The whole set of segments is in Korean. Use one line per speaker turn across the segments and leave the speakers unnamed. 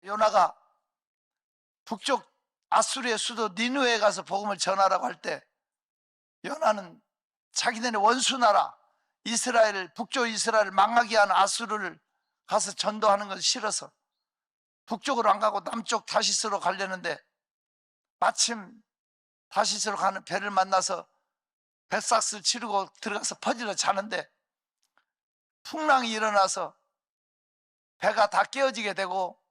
요나가 북쪽 아수르의 수도 니느웨에 가서 복음을 전하라고 할 때 요나는 자기네는 원수 나라 이스라엘을, 북쪽 이스라엘을 망하게 하는 아수르를 가서 전도하는 건 싫어서 북쪽으로 안 가고 남쪽 다시스로 가려는데 마침 다시스로 가는 배를 만나서 뱃삭스를 치르고 들어가서 퍼질러 자는데 풍랑이 일어나서 배가 다 깨어지게 되고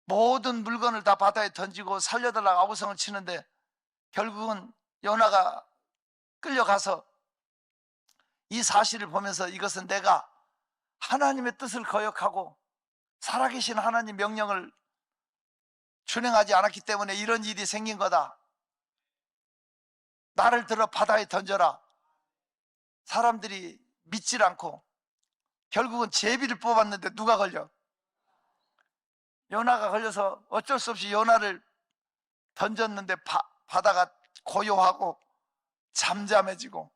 모든 물건을 다 바다에 던지고 살려달라고 아우성을 치는데 결국은 요나가 끌려가서 이 사실을 보면서 이것은 내가 하나님의 뜻을 거역하고 살아계신 하나님 명령을 준행하지 않았기 때문에 이런 일이 생긴 거다. 나를 들어 바다에 던져라. 사람들이 믿질 않고 결국은 제비를 뽑았는데 누가 걸려? 요나가 걸려서 어쩔 수 없이 요나를 던졌는데 바다가 고요하고 잠잠해지고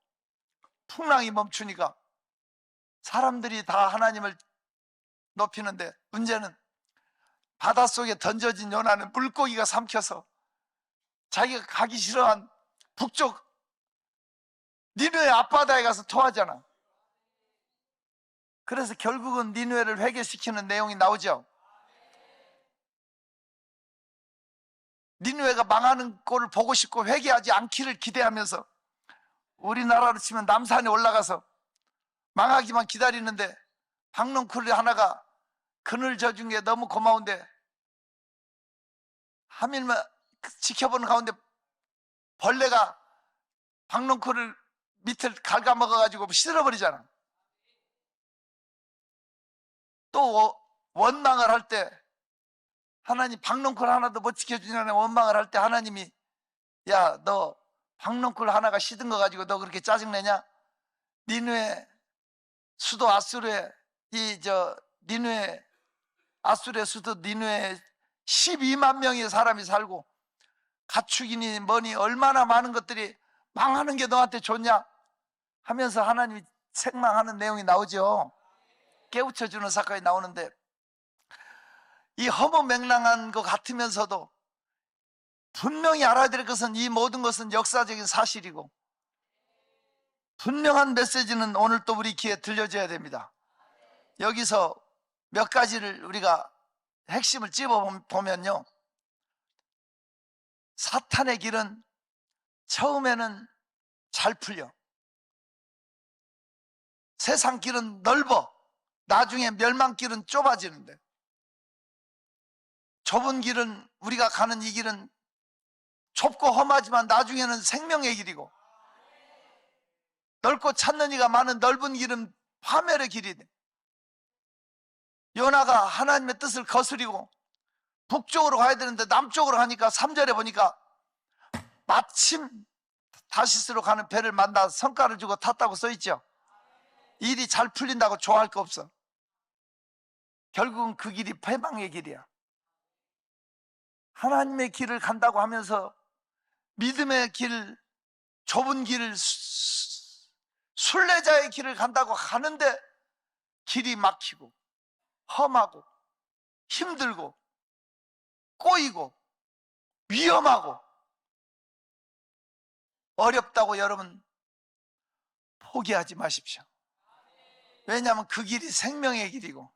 풍랑이 멈추니까 사람들이 다 하나님을 높이는데 문제는 바닷속에 던져진 요나는 물고기가 삼켜서 자기가 가기 싫어한 북쪽 니느웨 앞바다에 가서 토하잖아. 그래서 결국은 니느웨를 회개시키는 내용이 나오죠. 니느웨가 망하는 꼴을 보고 싶고 회개하지 않기를 기대하면서 우리나라로 치면 남산에 올라가서 망하기만 기다리는데 박농쿨이 하나가 그늘 져준 게 너무 고마운데 하밀만 지켜보는 가운데 벌레가 박농쿨을 밑을 갉아먹어가지고 시들어버리잖아. 또 원망을 할 때 하나님 박농쿨 하나도 못 지켜주냐는 원망을 할 때 하나님이 야, 너 박농쿨 하나가 시든 거 가지고 너 그렇게 짜증내냐? 니느웨 수도 아수르에 니느웨 아수르의 수도 니느웨에 12만 명의 사람이 살고 가축이니 뭐니 얼마나 많은 것들이 망하는 게 너한테 좋냐? 하면서 하나님이 책망하는 내용이 나오죠. 깨우쳐주는 사건이 나오는데 이 허무맹랑한 것 같으면서도 분명히 알아야 될 것은 이 모든 것은 역사적인 사실이고 분명한 메시지는 오늘 또 우리 귀에 들려줘야 됩니다. 여기서 몇 가지를 우리가 핵심을 찝어보면요, 사탄의 길은 처음에는 잘 풀려. 세상 길은 넓어. 나중에 멸망길은 좁아지는데 좁은 길은 우리가 가는 이 길은 좁고 험하지만 나중에는 생명의 길이고 넓고 찾는 이가 많은 넓은 길은 파멸의 길이 돼. 요나가 하나님의 뜻을 거스리고 북쪽으로 가야 되는데 남쪽으로 가니까 3절에 보니까 마침 다시스로 가는 배를 만나 성과를 주고 탔다고 써있죠. 일이 잘 풀린다고 좋아할 거 없어. 결국은 그 길이 패망의 길이야. 하나님의 길을 간다고 하면서 믿음의 길, 좁은 길, 순례자의 길을 간다고 하는데 길이 막히고 험하고 힘들고 꼬이고 위험하고 어렵다고 여러분 포기하지 마십시오. 왜냐하면 그 길이 생명의 길이고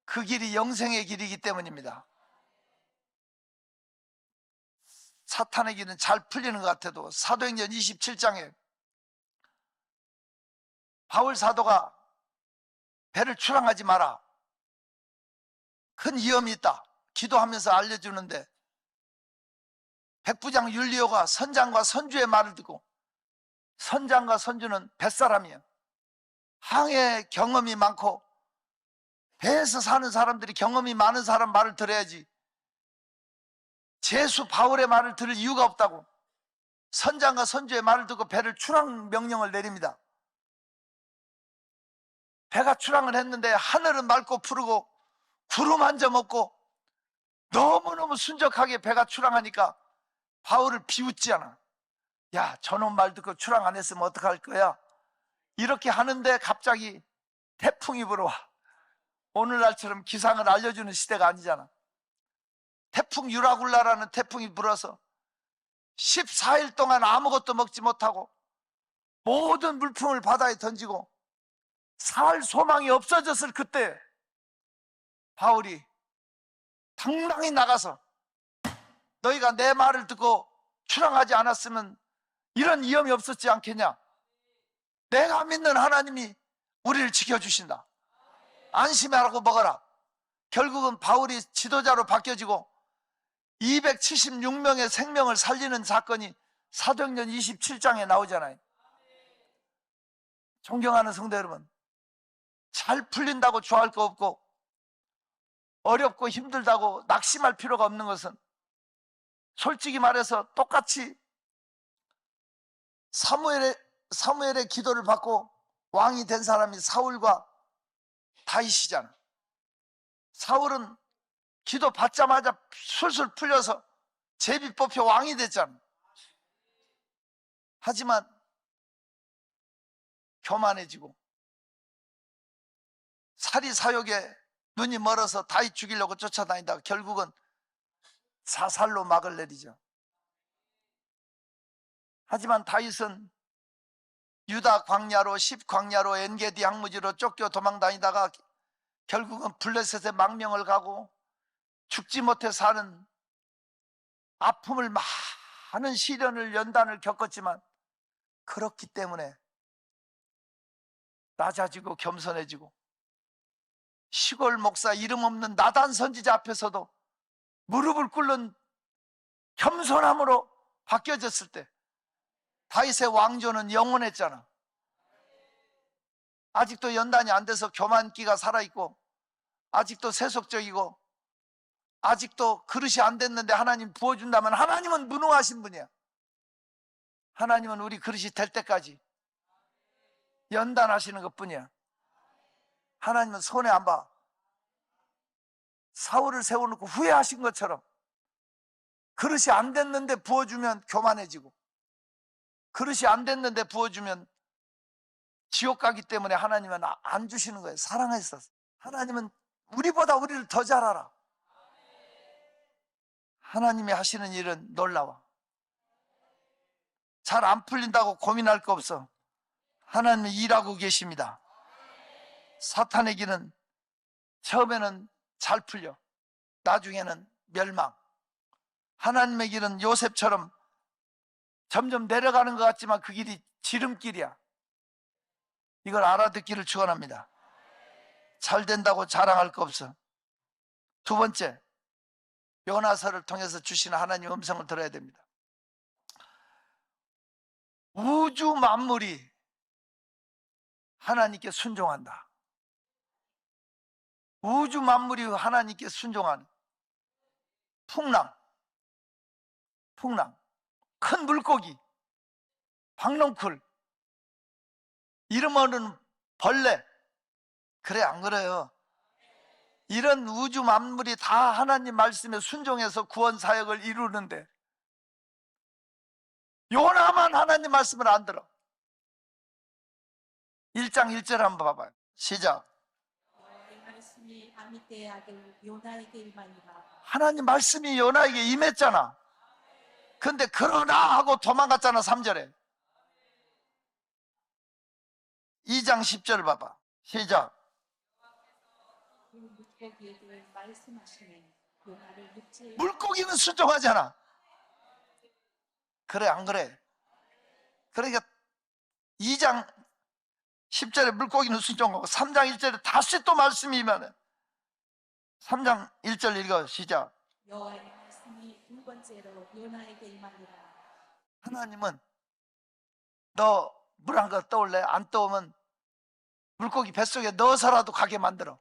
그 길이 영생의 길이기 때문입니다. 사탄의 길은 잘 풀리는 것 같아도 사도행전 27장에 바울 사도가 배를 출항하지 마라, 큰 위험이 있다 기도하면서 알려주는데 백부장 율리오가 선장과 선주의 말을 듣고, 선장과 선주는 뱃사람이에요. 항해 경험이 많고 배에서 사는 사람들이 경험이 많은 사람 말을 들어야지 제수 바울의 말을 들을 이유가 없다고 선장과 선주의 말을 듣고 배를 출항 명령을 내립니다. 배가 출항을 했는데 하늘은 맑고 푸르고 구름 한 점 없고 너무너무 순적하게 배가 출항하니까 바울을 비웃지 않아. 야, 저놈 말 듣고 출항 안 했으면 어떡할 거야? 이렇게 하는데 갑자기 태풍이 불어와. 오늘날처럼 기상을 알려주는 시대가 아니잖아. 태풍 유라굴라라는 태풍이 불어서 14일 동안 아무것도 먹지 못하고 모든 물품을 바다에 던지고 살 소망이 없어졌을 그때 바울이 당당히 나가서 너희가 내 말을 듣고 출항하지 않았으면 이런 위험이 없었지 않겠냐. 내가 믿는 하나님이 우리를 지켜주신다. 안심하라고 먹어라. 결국은 바울이 지도자로 바뀌어지고 276명의 생명을 살리는 사건이 사도행전 27장에 나오잖아요. 존경하는 성도 여러분, 잘 풀린다고 좋아할 거 없고 어렵고 힘들다고 낙심할 필요가 없는 것은 솔직히 말해서 똑같이 사무엘의 기도를 받고 왕이 된 사람이 사울과 다윗이잖아. 사울은 기도 받자마자 술술 풀려서 제비 뽑혀 왕이 됐잖아. 하지만 교만해지고 사리사욕에 눈이 멀어서 다윗 죽이려고 쫓아다니다가 결국은 사살로 막을 내리죠. 하지만 다윗은 유다 광야로, 십 광야로, 엔게디 항무지로 쫓겨 도망다니다가 결국은 블레셋의 망명을 가고 죽지 못해 사는 아픔을 많은 시련을 연단을 겪었지만 그렇기 때문에 낮아지고 겸손해지고 시골 목사 이름 없는 나단 선지자 앞에서도 무릎을 꿇는 겸손함으로 바뀌어졌을 때 다윗의 왕조는 영원했잖아. 아직도 연단이 안 돼서 교만기가 살아있고 아직도 세속적이고 아직도 그릇이 안 됐는데 하나님 부어준다면 하나님은 무능하신 분이야. 하나님은 우리 그릇이 될 때까지 연단하시는 것뿐이야. 하나님은 손해 안 봐. 사울을 세워놓고 후회하신 것처럼 그릇이 안 됐는데 부어주면 교만해지고 그릇이 안 됐는데 부어주면 지옥 가기 때문에 하나님은 안 주시는 거예요. 사랑하셨어. 하나님은 우리보다 우리를 더 잘 알아. 하나님이 하시는 일은 놀라워. 잘 안 풀린다고 고민할 거 없어. 하나님은 일하고 계십니다. 사탄의 길은 처음에는 잘 풀려. 나중에는 멸망. 하나님의 길은 요셉처럼 점점 내려가는 것 같지만 그 길이 지름길이야. 이걸 알아듣기를 축원합니다. 잘 된다고 자랑할 거 없어. 두 번째, 요나서를 통해서 주시는 하나님의 음성을 들어야 됩니다. 우주 만물이 하나님께 순종한다. 우주 만물이 하나님께 순종하는 풍랑, 큰 물고기, 박넝쿨, 이름 없는 벌레. 그래 안 그래요? 이런 우주 만물이 다 하나님 말씀에 순종해서 구원 사역을 이루는데 요나만 하나님 말씀을 안 들어. 1장 1절 한번 봐봐요. 시작. 하나님 말씀이 요나에게 임했잖아. 근데 그러나 하고 도망갔잖아. 3절에 2장 10절 봐봐. 시작. 물고기는 순종하잖아. 그래 안 그래? 그러니까 2장 10절에 물고기는 순종하고 3장 1절에 다시 또 말씀이 임하네. 3장 1절 읽어. 시작.
여호와의 말씀이 두 번째로 요나에게 임하니라.
하나님은 너 물 한 거 떠올래? 안 떠오면 물고기 뱃속에 넣어서라도 가게 만들어.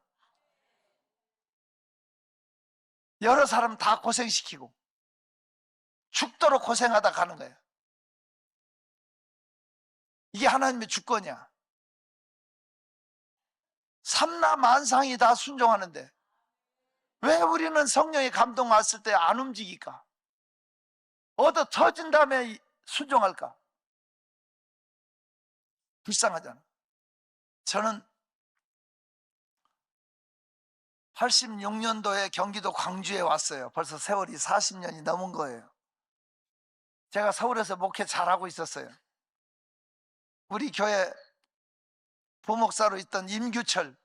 여러 사람 다 고생시키고 죽도록 고생하다 가는 거야. 이게 하나님의 주권이야. 삼라만상이 다 순종하는데 왜 우리는 성령의 감동 왔을 때 안 움직일까? 얻어 터진 다음에 순종할까? 불쌍하잖아. 저는 86년도에 경기도 광주에 왔어요. 벌써 세월이 40년이 넘은 거예요. 제가 서울에서 목회 잘하고 있었어요. 우리 교회 부목사로 있던 임규철,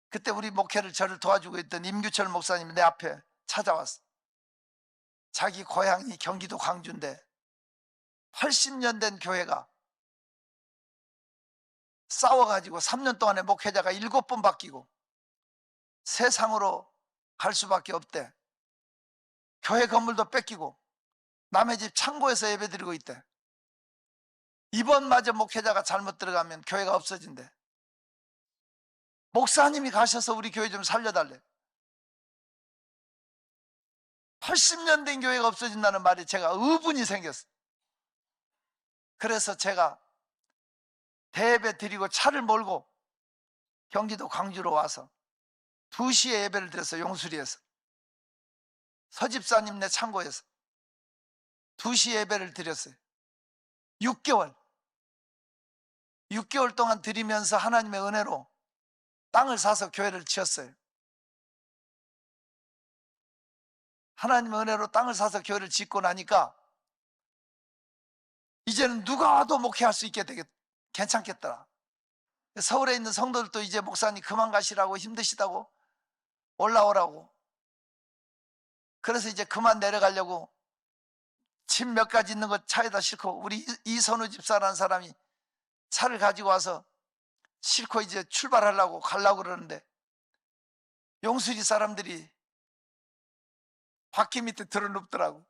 그때 우리 목회를 저를 도와주고 있던 임규철 목사님이 내 앞에 찾아왔어. 자기 고향이 경기도 광주인데 80년 된 교회가 싸워가지고 3년 동안에 목회자가 7번 바뀌고 세상으로 갈 수밖에 없대. 교회 건물도 뺏기고 남의 집 창고에서 예배드리고 있대. 이번마저 목회자가 잘못 들어가면 교회가 없어진대. 목사님이 가셔서 우리 교회 좀 살려달래. 80년 된 교회가 없어진다는 말에 제가 의분이 생겼어요. 그래서 제가 대예배 드리고 차를 몰고 경기도 광주로 와서 2시에 예배를 드렸어요. 용수리에서. 서집사님네 창고에서 2시 예배를 드렸어요. 6개월 동안 드리면서 하나님의 은혜로 땅을 사서 교회를 지었어요. 하나님의 은혜로 땅을 사서 교회를 짓고 나니까 이제는 누가 와도 목회할 수 있게 괜찮겠더라. 서울에 있는 성도들도 이제 목사님 그만 가시라고, 힘드시다고, 올라오라고. 그래서 이제 그만 내려가려고 짐 몇 가지 있는 거 차에다 싣고, 우리 이선우 집사라는 사람이 차를 가지고 와서 싣고 이제 출발하려고 가려고 그러는데 용수리 사람들이 바퀴 밑에 들어눕더라고.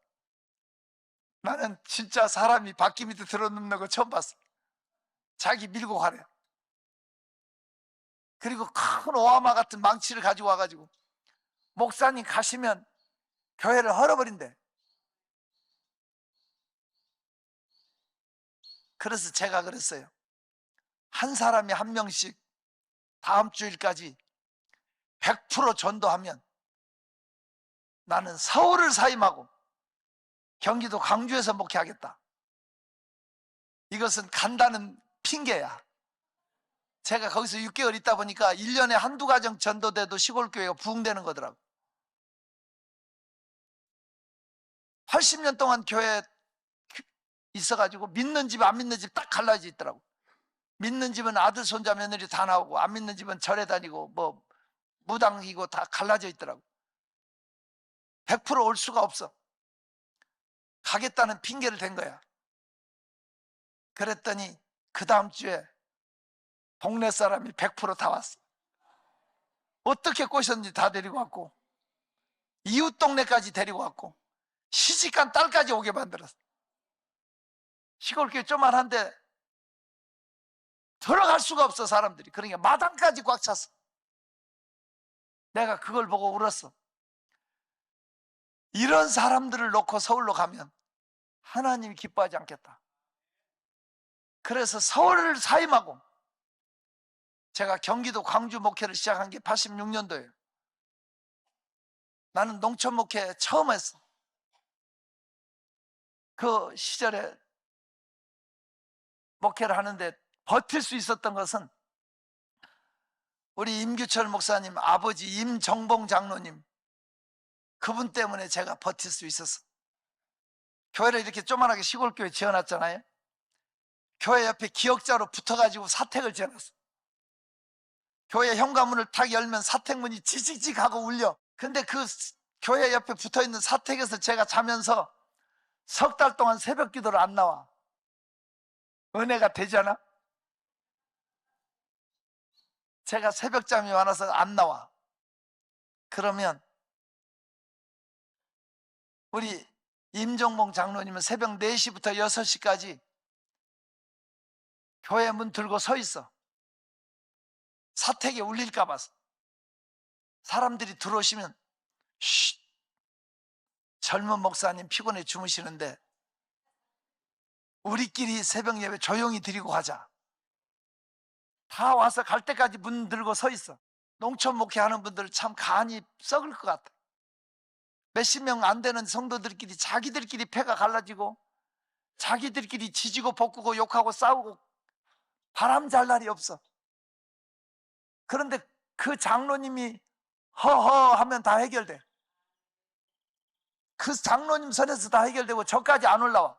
나는 진짜 사람이 바퀴 밑에 들어눕는 거 처음 봤어. 자기 밀고 가래. 그리고 큰 오하마 같은 망치를 가지고 와가지고 목사님 가시면 교회를 헐어버린대. 그래서 제가 그랬어요. 한 사람이 한 명씩 다음 주일까지 100% 전도하면 나는 서울을 사임하고 경기도 광주에서 목회하겠다. 이것은 간다는 핑계야. 제가 거기서 6개월 있다 보니까 1년에 한두 가정 전도돼도 시골교회가 부흥되는 거더라고. 80년 동안 교회에 있어가지고 믿는 집 안 믿는 집 딱 갈라져 있더라고. 믿는 집은 아들 손자 며느리 다 나오고 안 믿는 집은 절에 다니고 뭐 무당이고 다 갈라져 있더라고. 100% 올 수가 없어. 가겠다는 핑계를 댄 거야. 그랬더니 그 다음 주에 동네 사람이 100% 다 왔어. 어떻게 꼬셨는지 다 데리고 왔고 이웃 동네까지 데리고 왔고 시집간 딸까지 오게 만들었어. 시골교회 조만한데 들어갈 수가 없어 사람들이. 그러니까 마당까지 꽉 찼어. 내가 그걸 보고 울었어. 이런 사람들을 놓고 서울로 가면 하나님이 기뻐하지 않겠다. 그래서 서울을 사임하고 제가 경기도 광주 목회를 시작한 게 86년도예요. 나는 농촌 목회 처음 했어. 그 시절에 목회를 하는데 버틸 수 있었던 것은 우리 임규철 목사님 아버지 임정봉 장로님, 그분 때문에 제가 버틸 수 있었어. 교회를 이렇게 조그만하게 시골교회 지어놨잖아요. 교회 옆에 기역자로 붙어가지고 사택을 지어놨어. 교회 현관문을 탁 열면 사택문이 지직직하고 울려. 근데 그 교회 옆에 붙어있는 사택에서 제가 자면서 석 달 동안 새벽 기도를 안 나와. 은혜가 되잖아. 제가 새벽잠이 많아서 안 나와. 그러면 우리 임정봉 장로님은 새벽 4시부터 6시까지 교회 문 들고 서 있어. 사택에 울릴까 봐. 사람들이 들어오시면 쉿, 젊은 목사님 피곤해 주무시는데 우리끼리 새벽 예배 조용히 드리고 가자. 다 와서 갈 때까지 문 들고 서 있어. 농촌 목회하는 분들 참 간이 썩을 것 같아. 몇십 명 안 되는 성도들끼리 자기들끼리 패가 갈라지고 자기들끼리 지지고 볶고 욕하고 싸우고 바람 잘 날이 없어. 그런데 그 장로님이 허허 하면 다 해결돼. 그 장로님 선에서 다 해결되고 저까지 안 올라와.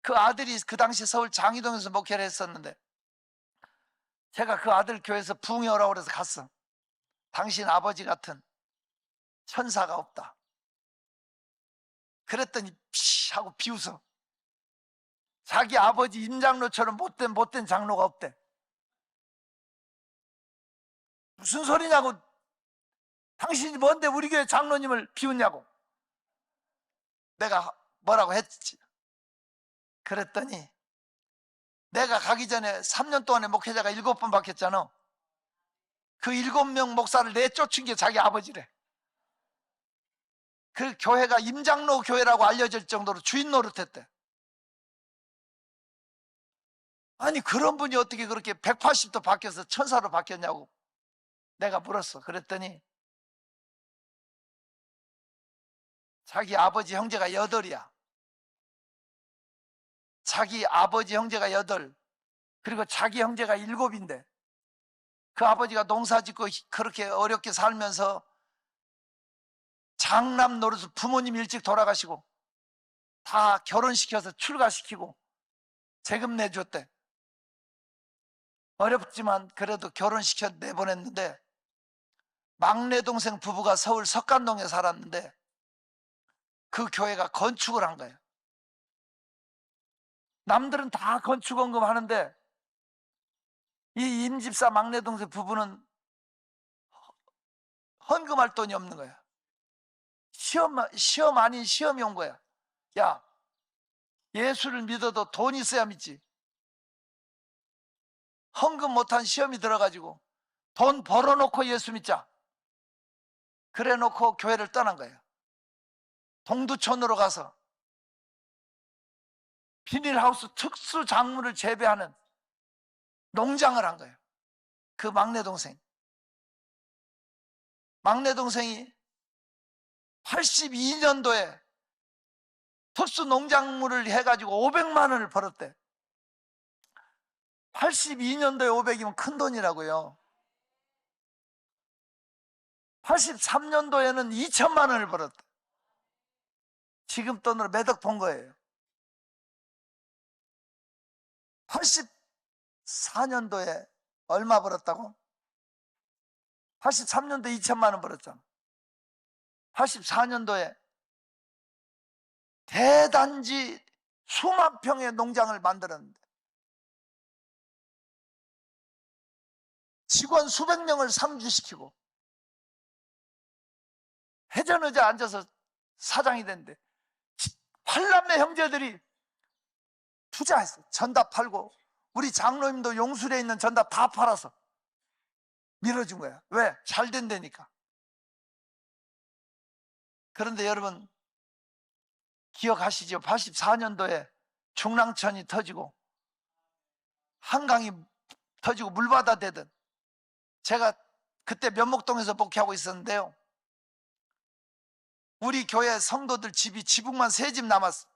그 아들이 그 당시 서울 장이동에서 목회를 했었는데 제가 그 아들 교회에서 부흥회 오라고 그래서 갔어. 당신 아버지 같은 천사가 없다. 그랬더니 피 하고 비웃어. 자기 아버지 임장로처럼 못된 장로가 없대. 무슨 소리냐고. 당신이 뭔데 우리 교회 장로님을 비웃냐고. 내가 뭐라고 했지. 그랬더니 내가 가기 전에 3년 동안에 목회자가 7번 바뀌었잖아. 그 7명 목사를 내쫓은 게 자기 아버지래. 그 교회가 임장로 교회라고 알려질 정도로 주인 노릇했대. 아니 그런 분이 어떻게 그렇게 180도 바뀌어서 천사로 바뀌었냐고 내가 물었어. 그랬더니 자기 아버지 형제가 8이야. 자기 아버지 형제가 8, 그리고 자기 형제가 7인데 그 아버지가 농사 짓고 그렇게 어렵게 살면서 장남 노릇을 부모님 일찍 돌아가시고 다 결혼시켜서 출가시키고 세금 내줬대. 어렵지만 그래도 결혼시켜 내보냈는데 막내 동생 부부가 서울 석간동에 살았는데 그 교회가 건축을 한 거예요. 남들은 다 건축원금 하는데 이 임집사 막내 동생 부부는 헌금할 돈이 없는 거야. 시험 아닌 시험이 온 거야. 야, 예수를 믿어도 돈 있어야 믿지. 헌금 못한 시험이 들어가지고 돈 벌어놓고 예수 믿자. 그래 놓고 교회를 떠난 거예요. 동두천으로 가서 비닐하우스 특수 작물을 재배하는 농장을 한 거예요. 그 막내 동생이 82년도에 특수 농작물을 해가지고 500만 원을 벌었대. 82년도에 500이면 큰 돈이라고요. 83년도에는 2천만 원을 벌었대. 지금 돈으로 몇 억 번 거예요. 84년도에 얼마 벌었다고? 83년도에 2천만 원 벌었잖아. 84년도에 대단지 수만 평의 농장을 만들었는데 직원 수백 명을 상주시키고 회전의자에 앉아서 사장이 됐는데 8남매 형제들이 투자했어. 전답 팔고 우리 장로님도 용술에 있는 전답 다 팔아서 밀어준 거야. 왜? 잘 된다니까. 그런데 여러분 기억하시죠? 84년도에 중랑천이 터지고 한강이 터지고 물바다 되던, 제가 그때 면목동에서 목회하고 있었는데요, 우리 교회 성도들 집이 지붕만 3집 남았어.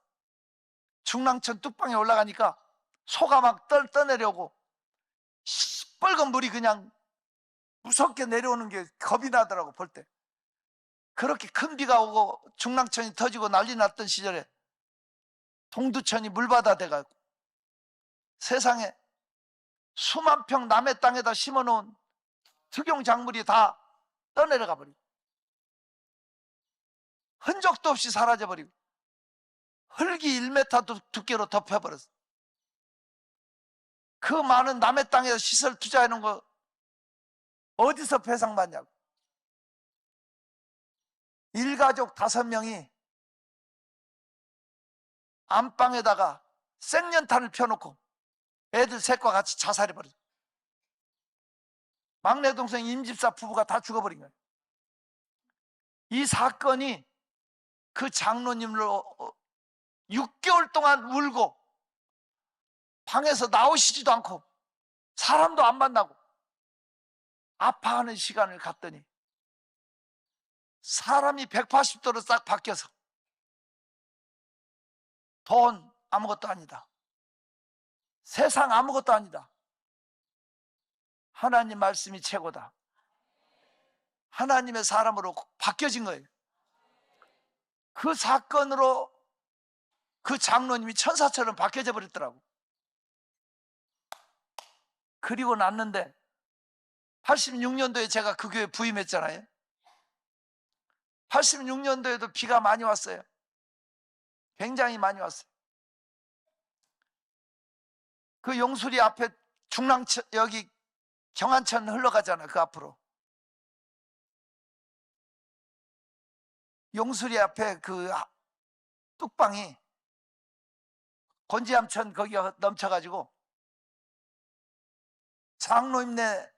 중랑천 뚝방에 올라가니까 소가 막 떠내려오고 시뻘건 물이 그냥 무섭게 내려오는 게 겁이 나더라고. 볼 때 그렇게 큰 비가 오고 중랑천이 터지고 난리 났던 시절에 동두천이 물바다 돼가지고 세상에 수만 평 남의 땅에다 심어놓은 특용작물이 다 떠내려가 버리고 흔적도 없이 사라져버리고 흙이 1m 두께로 덮여버렸어. 그 많은 남의 땅에서 시설 투자해놓은 거 어디서 배상받냐고. 일가족 5명이 안방에다가 생연탄을 펴놓고 애들 셋과 같이 자살해버렸어. 막내 동생 임집사 부부가 다 죽어버린 거예요. 이 사건이 그 장로님으로 6개월 동안 울고 방에서 나오시지도 않고 사람도 안 만나고 아파하는 시간을 갖더니 사람이 180도로 싹 바뀌어서 돈 아무것도 아니다, 세상 아무것도 아니다, 하나님 말씀이 최고다, 하나님의 사람으로 바뀌어진 거예요. 그 사건으로 그 장로님이 천사처럼 바뀌어져 버렸더라고. 그리고 났는데 86년도에 제가 그 교회 부임했잖아요. 86년도에도 비가 많이 왔어요. 굉장히 많이 왔어요. 그 용수리 앞에 중랑천, 여기 경안천 흘러가잖아. 그 앞으로 용수리 앞에 그 뚝방이 곤지암천 거기가 넘쳐가지고 장로님네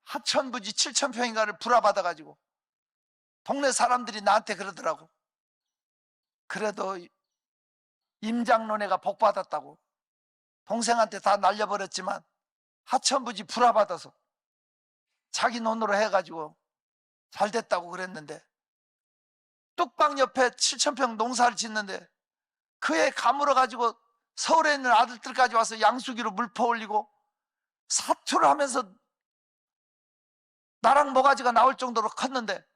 하천부지 7,000평인가를 불화받아가지고 동네 사람들이 나한테 그러더라고. 그래도 임장로네가 복받았다고. 동생한테 다 날려버렸지만 하천부지 불화받아서 자기 돈으로 해가지고 잘 됐다고 그랬는데, 뚝방 옆에 7,000평 농사를 짓는데 그에 가물어가지고 서울에 있는 아들들까지 와서 양수기로 물 퍼올리고 사투를 하면서 나랑 모가지가 나올 정도로 컸는데,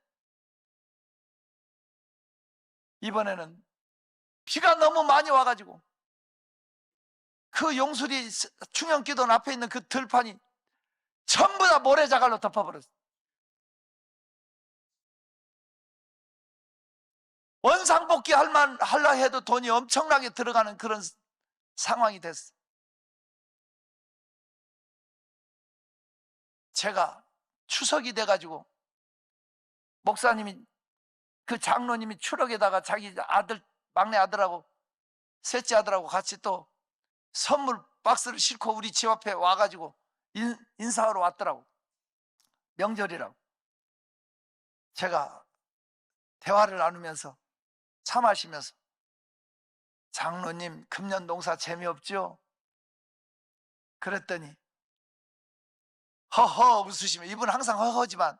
이번에는 비가 너무 많이 와가지고 그 용수리 충영기돈 앞에 있는 그 들판이 전부 다 모래자갈로 덮어버렸어요. 원상복귀 하려 해도 돈이 엄청나게 들어가는 그런 상황이 됐어. 제가 추석이 돼가지고 목사님이, 그 장로님이 추럭에다가 자기 아들, 막내 아들하고 셋째 아들하고 같이 또 선물 박스를 싣고 우리 집 앞에 와가지고 인사하러 왔더라고. 명절이라고. 제가 대화를 나누면서 차 마시면서, 장로님 금년 농사 재미없죠? 그랬더니 허허 웃으시며, 이분 항상 허허지만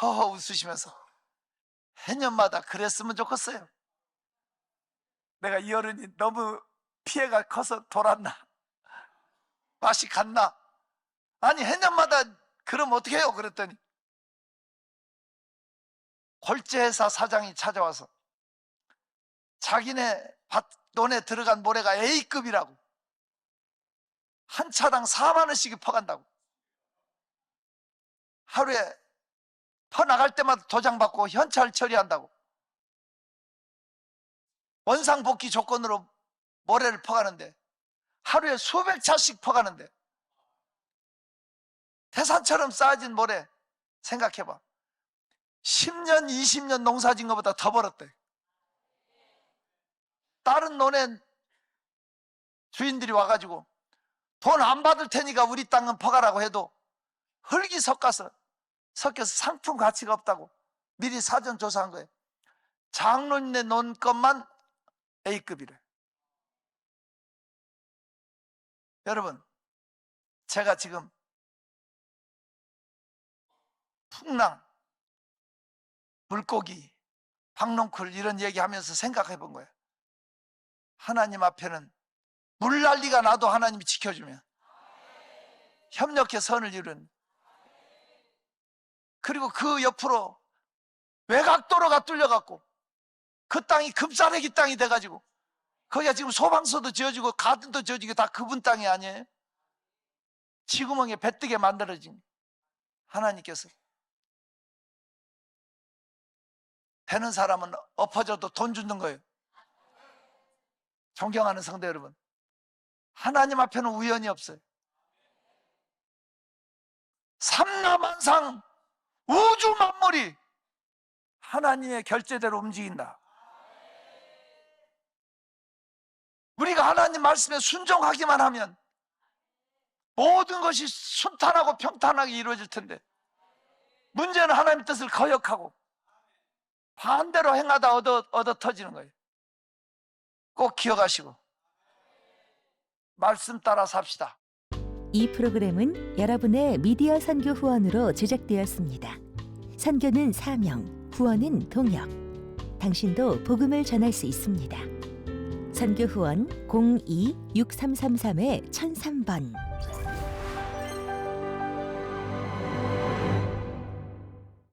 허허 웃으시면서 해년마다 그랬으면 좋겠어요. 내가 이 어른이 너무 피해가 커서 돌았나? 맛이 갔나? 아니 해년마다 그럼 어떻게 해요? 그랬더니 골재회사 사장이 찾아와서 자기네 밭돈에 들어간 모래가 A급이라고, 한 차당 4만 원씩이 퍼간다고. 하루에 퍼나갈 때마다 도장받고 현찰 처리한다고. 원상복귀 조건으로 모래를 퍼가는데 하루에 수백 차씩 퍼가는데, 태산처럼 쌓아진 모래 생각해봐. 10년 20년 농사진 것보다 더 벌었대. 다른 논에 주인들이 와가지고 돈 안 받을 테니까 우리 땅은 퍼가라고 해도 흙이 섞여서 상품 가치가 없다고 미리 사전 조사한 거예요. 장로님네 논 것만 A급이래. 여러분, 제가 지금 풍랑, 물고기, 박농쿨 이런 얘기하면서 생각해 본 거예요. 하나님 앞에는 물난리가 나도 하나님이 지켜주면, 협력해 선을 이루는, 그리고 그 옆으로 외곽도로가 뚫려갖고 그 땅이 금싸레기 땅이 돼가지고 거기가 지금 소방서도 지어지고 가든도 지어지고 다 그분 땅이 아니에요? 지구멍에 배뜨게 만들어진 하나님께서. 되는 사람은 엎어져도 돈 주는 거예요. 존경하는 성도 여러분, 하나님 앞에는 우연이 없어요. 삼라만상 우주 만물이 하나님의 결제대로 움직인다. 우리가 하나님 말씀에 순종하기만 하면 모든 것이 순탄하고 평탄하게 이루어질 텐데, 문제는 하나님의 뜻을 거역하고 반대로 행하다 얻어 터지는 거예요. 꼭 기억하시고 말씀 따라 삽시다.
이 프로그램은 여러분의 미디어 선교 후원으로 제작되었습니다. 선교는 사명, 후원은 동역. 당신도 복음을 전할 수 있습니다. 선교 후원 02-6333-1003번